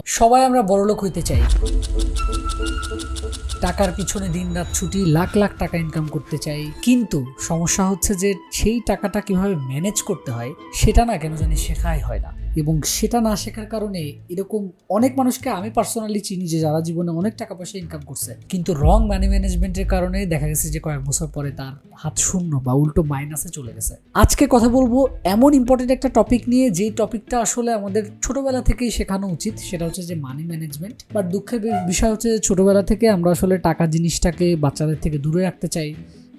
সবাই আমরা বড়লোক হইতে চাই, টাকার পিছনে দিনরাত ছুটি, লাখ লাখ টাকা ইনকাম করতে চাই, কিন্তু সমস্যা হচ্ছে যে সেই টাকাটা কিভাবে ম্যানেজ করতে হয় সেটা না কেন জানি শেখাই হয় না। এবং সেটা না শেখার কারণে এরকম অনেক মানুষকে আমি পার্সোনালি চিনি যে যারা জীবনে অনেক টাকা পয়সা ইনকাম করছে, কিন্তু রং মানি ম্যানেজমেন্টের কারণে দেখা গেছে যে কয়েক বছর পরে তার হাত শূন্য বা উল্টো মাইনাসে চলে গেছে। আজকে কথা বলবো এমন ইম্পর্টেন্ট একটা টপিক নিয়ে, যেই টপিকটা আসলে আমাদের ছোটবেলা থেকেই শেখানো উচিত, সেটা হচ্ছে যে মানি ম্যানেজমেন্ট। বাট দুঃখের বিষয় হচ্ছে ছোটবেলা থেকে আমরা আসলে টাকা জিনিসটাকে বাচ্চাদের থেকে দূরে রাখতে চাই,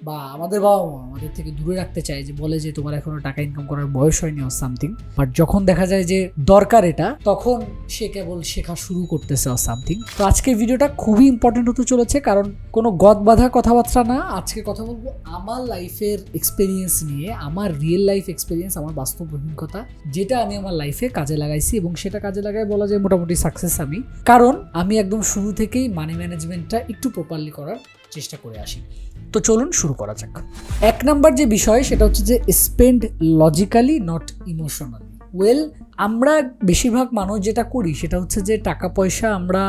বা আমাদের বাবা মা আমাদের থেকে দূরে রাখতে চায়, যে বলে যে তোমার এখনো টাকা ইনকাম করার বয়স হয়নি অর সামথিং। বাট যখন দেখা যায় যে দরকার এটা, তখন সে কেবল শেখা শুরু করতেছে অর সামথিং। তো আজকের ভিডিওটা খুবই ইম্পর্টেন্ট হতে চলেছে, কারণ কোনো গদ বাঁধা কথাবার্তা না। আজকে কথা বলবো আমার লাইফের এক্সপিরিয়েন্স নিয়ে, আমার রিয়েল লাইফ এক্সপিরিয়েন্স, আমার বাস্তব অভিজ্ঞতা, যেটা আমি আমার লাইফে কাজে লাগাইছি, এবং সেটা কাজে লাগাই বলা যায় মোটামুটি সাকসেস আমি। কারণ আমি একদম শুরু থেকেই মানি ম্যানেজমেন্টটা একটু প্রপারলি করার চেষ্টা করে আসি। তো চলুন শুরু করা যাক। এক নাম্বার যে বিষয় সেটা হচ্ছে যে স্পেন্ড লজিক্যালি নট ইমোশনালি। আমরা বেশিরভাগ মানুষ যেটা করি সেটা হচ্ছে যে টাকা পয়সা আমরা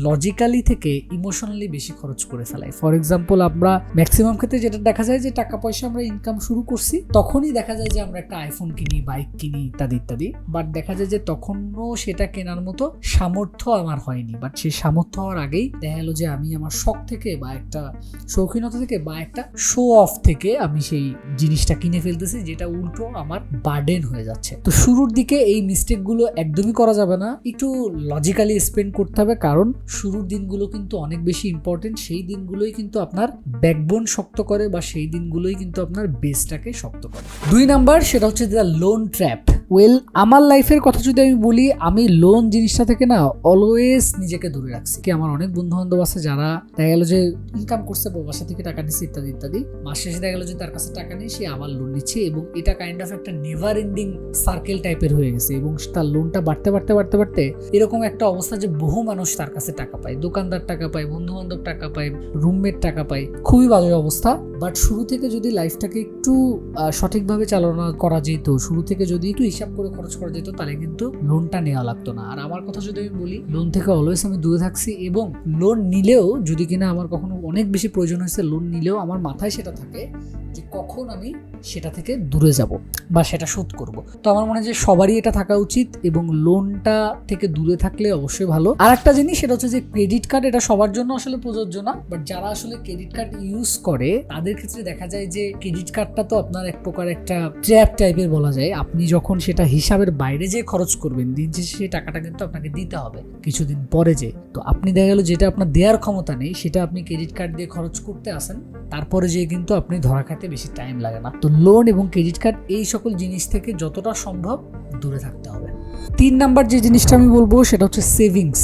লজিক্যালি থেকে ইমোশনালি বেশি খরচ করে ফেলাই। ফর এক্সাম্পল, আমরা ম্যাক্সিমাম ক্ষেত্রে যেটা দেখা যায় যে টাকা পয়সা আমরা ইনকাম শুরু করছি, তখনই দেখা যায় যে আমরা একটা আইফোন কিনি, বাইক কিনি, ইত্যাদি ইত্যাদি। বাট দেখা যায় যে তখনও সেটা কেনার মতো সামর্থ্য আমার হয়নি। বাট সেই সামর্থ্য হওয়ার আগেই দেখা গেলো যে আমি আমার শখ থেকে বা একটা শৌখিনতা থেকে বা একটা শো অফ থেকে আমি সেই জিনিসটা কিনে ফেলতেছি, যেটা উল্টো আমার বার্ডেন হয়ে যাচ্ছে। তো শুরুর দিকে এই মিস্টেকগুলো একদমই করা যাবে না, একটু লজিক্যালি স্পেন্ড করতে হবে। কারণ শুরুর দিনগুলো কিন্তু অনেক বেশি ইম্পর্টেন্ট। সেই দিনগুলোই কিন্তু আপনার ব্যাকবোন শক্ত করে, বা সেই দিনগুলোই কিন্তু আপনার বেসটাকে শক্ত করে। 2 নাম্বার সেটা হচ্ছে দ্য লোন ট্র্যাপ। আমার লাইফের কথা যদি আমি বলি, আমি লোন জিনিসটা থেকে না অলওয়েজ নিজেকে দূরে রাখছি। কি আমার অনেক বন্ধু বান্ধব আছে যারা দেখা গেল যে ইনকাম করছে, বাসা থেকে টাকা নিচ্ছে, ইত্যাদি ইত্যাদি। মাস শেষে দেখা গেল যে তার কাছে টাকা নেই, সে আবার লোন নিচ্ছে, এবং এটা কাইন্ড অফ একটা নেভার এন্ডিং সার্কেল টাইপের হয়ে গেছে। এবং তার লোনটা বাড়তে বাড়তে বাড়তে বাড়তে এরকম একটা অবস্থা যে বহু মানুষ তার কাছে টাকা পায়, দোকানদার টাকা পায়, বন্ধু বান্ধব টাকা পায়, রুমমেট টাকা পায়, খুবই বাজে অবস্থা। বাট শুরু থেকে যদি লাইফটাকে একটু সঠিকভাবে চালনা করা যেত, শুরু থেকে যদি একটু হিসাব করে খরচ করা যেত, তাহলে কিন্তু লোনটা নেওয়া লাগতো না। আর আমার কথা যদি আমি বলি, লোন থেকে অলওয়েজ আমি দূরে থাকছি, এবং লোন নিলেও যদি কিনা আমার কখনো অনেক বেশি প্রয়োজন হয়েছে, লোন নিলেও আমার মাথায় সেটা থাকে যে কখন আমি সেটা থেকে দূরে যাব বা সেটা শোধ করব। তো আমার মনে হয় যে সবারই এটা থাকা উচিত, এবং লোনটা থেকে দূরে থাকলে অবশ্যই ভালো। আর একটা জিনিস সেটা হচ্ছে যে ক্রেডিট কার্ড, এটা সবার জন্য আসলে প্রযোজ্য না। বাট যারা আসলে ক্রেডিট কার্ড ইউজ করে তাদের ক্ষেত্রে দেখা যায় যে ক্রেডিট কার্ডটা তো আপনার এক প্রকার একটা ট্র্যাপ টাইপের বলা যায়। আপনি যখন সেটা হিসাবের বাইরে যে খরচ করবেন, দিন শেষে সেই টাকাটা কিন্তু আপনাকে দিতে হবে কিছুদিন পরে। যে তো আপনি দেখা গেল যেটা আপনার দেওয়ার ক্ষমতা নেই, সেটা আপনি ক্রেডিট কার্ড দিয়ে খরচ করতে আসেন, তারপরে যে কিন্তু আপনি ধরা খাইতে বেশি টাইম লাগে না। তো লোন এবং ক্রেডিট কার্ড এই সকল জিনিস থেকে যতটা সম্ভব দূরে থাকতে হবে। 3 নাম্বার যে জিনিসটা আমি বলবো সেটা হচ্ছে সেভিংস।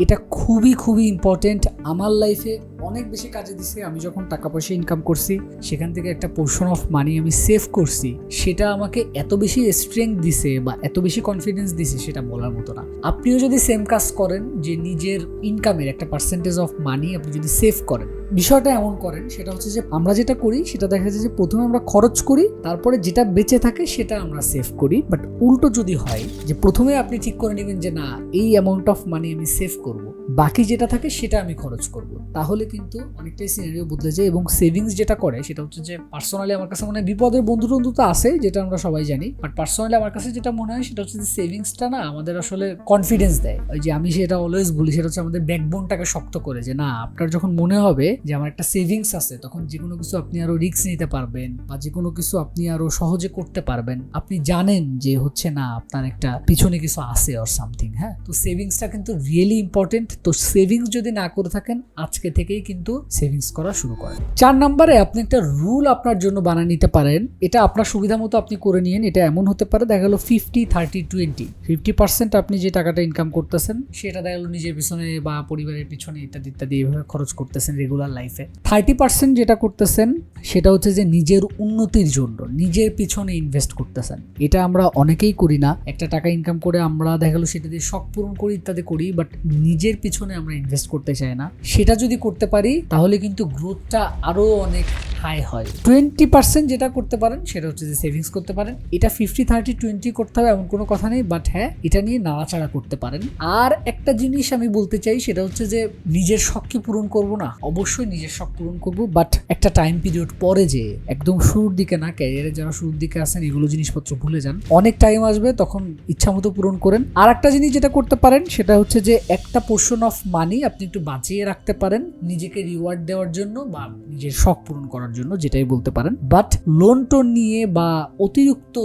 এটা খুবই খুবই ইম্পর্টেন্ট। আমার লাইফে অনেক বেশি কাজে দিছে। আমি যখন টাকা পয়সা ইনকাম করছি, সেখান থেকে একটা পোর্শন অফ মানি আমি সেভ করছি, সেটা আমাকে এত বেশি স্ট্রেংথ দিছে বা এত বেশি কনফিডেন্স দিছে, সেটা বলার মতো না। আপনিও যদি সেম কাজ করেন, যে নিজের ইনকামের একটা পার্সেন্টেজ অফ মানি আপনি যদি সেভ করেন, বিষয়টা এমন করেন, সেটা হচ্ছে যে আমরা যেটা করি সেটা দেখা যায় যে প্রথমে আমরা খরচ করি, তারপরে যেটা বেঁচে থাকে সেটা আমরা সেভ করি। বাট উল্টো যদি হয় যে প্রথমে আপনি ঠিক করে নেবেন যে না, এই অ্যামাউন্ট অফ মানি আমি সেভ করব, বাকি যেটা থাকে সেটা আমি খরচ করব, তাহলে কিন্তু অনেকটাই সিনারিও বদলে যায়। এবং সেভিংস যেটা করে সেটা হচ্ছে যে পার্সোনালি আমার কাছে মনে হয়, বিপদের বন্ধু টন্ধু তো আছে যেটা আমরা সবাই জানি, বাট পার্সোনালি আমার কাছে যেটা মনে হয় সেটা হচ্ছে যে সেভিংসটা না আমাদের আসলে কনফিডেন্স দেয়। ওই যে আমি সেটা অলওয়েজ বলি, সেটা হচ্ছে আমাদের ব্যাকবোনটাকে শক্ত করে, যে না, আপনার যখন মনে হবে যে আমার একটা সেভিংস আছে, তখন যে কোনো কিছু আপনি আরো রিস্ক নিতে পারবেন, বা যে কোনো কিছু আপনি আরো সহজে করতে পারবেন। আপনি জানেন যে হচ্ছে না, আপনার একটা পিছনে কিছু আছে অর সামথিং। হ্যাঁ, তো সেভিংসটা কিন্তু রিয়েলি ইম্পর্টেন্ট। তো সেভিংস যদি না করে থাকেন, আজকে থেকেই কিন্তু সেভিংস করা শুরু করেন। 4 নম্বরে আপনি একটা রুল আপনার জন্য বানিয়ে নিতে পারেন। এটা আপনার সুবিধা মতো আপনি করে নিন। এটা এমন হতে পারে, দেখা গেল 50-30-20, 50% আপনি যে টাকাটা ইনকাম করতেছেন সেটা দেখা গেল নিজের পিছনে বা পরিবারের পিছনে ইত্যাদি ইত্যাদি এইভাবে খরচ করতেছেন রেগুলার লাইফে। 30% যেটা করতেছেন সেটা হচ্ছে যে নিজের উন্নতির জন্য, নিজের পিছনে ইনভেস্ট করতেছেন। এটা আমরা অনেকেই করি না। একটা টাকা ইনকাম করে আমরা দেখা গেল সেটা দিয়ে শখ পূরণ করি, ইত্যাদি করি, বাট নিজের পিছনে আমরা ইনভেস্ট করতে চাই না। সেটা যদি করতে পারি তাহলে কিন্তু গ্রোথটা আরো অনেক হাই হয়। 20% যেটা করতে পারেন সেটা হচ্ছে যে সেভিংস করতে পারেন। এটা 50-30-20 করতে হবে এমন কোনো কথা নেই, বাট হ্যাঁ এটা নিয়ে নাড়াচাড়া করতে পারেন। আর একটা জিনিস আমি বলতে চাই সেটা হচ্ছে যে নিজের শখ কি পূরণ করব না, অবশ্যই নিজের শখ পূরণ করব, বাট একটা টাইম পিরিয়ড পরে, যে একদম শুরুর দিকে না। ক্যারিয়ারে যারা শুরুর দিকে আছেন এগুলো জিনিসপত্র ভুলে যান, অনেক টাইম আসবে তখন ইচ্ছা মতো পূরণ করেন। আর একটা জিনিস যেটা করতে পারেন সেটা হচ্ছে যে একটা পোর্শন অফ মানি আপনি একটু বাঁচিয়ে রাখতে পারেন নিজেকে রিওয়ার্ড দেওয়ার জন্য বা নিজের শখ পূরণ করার জন্য, যেটাই বলতে পারেন, বাট লোন টোন নিয়ে বা অতিরিক্ত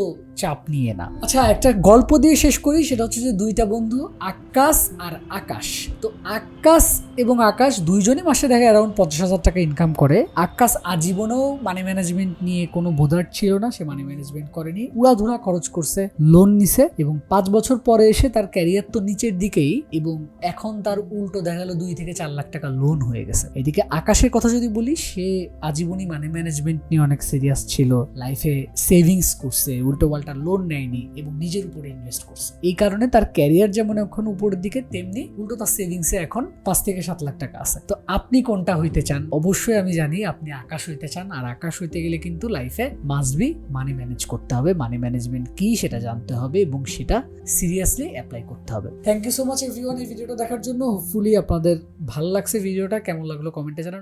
চাপ নিয়ে না। আচ্ছা, একটা গল্প দিয়ে শেষ করি, সেটা হচ্ছে যে দুইটা বন্ধু আকাশ আর আকাশ। তো আকাশ এবং আকাশ দুইজনই মাসে দেখা অ্যারাউন্ড 50,000 টাকা ইনকাম করে। আকাশ আজীবনেও মানি ম্যানেজমেন্ট নিয়ে কোনো বোধার ছিল না, সে মানি ম্যানেজমেন্ট করেনি, উড়াধুরা খরচ করছে, লোন নিছে, এবং 5 বছর পরে এসে তার ক্যারিয়ার তো নিচের দিকেই, এবং এখন তার উল্টো দেখা গেল 2 থেকে 4 লাখ টাকা লোন হয়ে গেছে। এদিকে আকাশের কথা যদি বলি, সে আজীবনই মানি ম্যানেজমেন্ট নিয়ে অনেক সিরিয়াস ছিল, লাইফে সেভিংস করছে, উল্টো পাল্টা লোন নেয়নি এবং নিজের উপরে ইনভেস্ট করছে। এই কারণে তার ক্যারিয়ার যেমন এখন উপরের দিকে, তেমনি উল্টো তার সেভিংসে এখন 5 থেকে 7 লাখ টাকা আছে। তো আপনি কোনটা হইতে চান? অবশ্যই আমি জানি আপনি আকাশ হইতে চান, আর আকাশ হইতে গেলে কিন্তু লাইফে মাস্ট বি মানি ম্যানেজ করতে হবে, মানি ম্যানেজমেন্ট কি সেটা জানতে হবে এবং সেটা সিরিয়াসলি অ্যাপ্লাই করতে হবে। Thank you so much everyone এই ভিডিওটা দেখার জন্য। হোপফুলি আপনাদের ভালো লাগছে ভিডিওটা। কেমন লাগলো কমেন্টে জানান।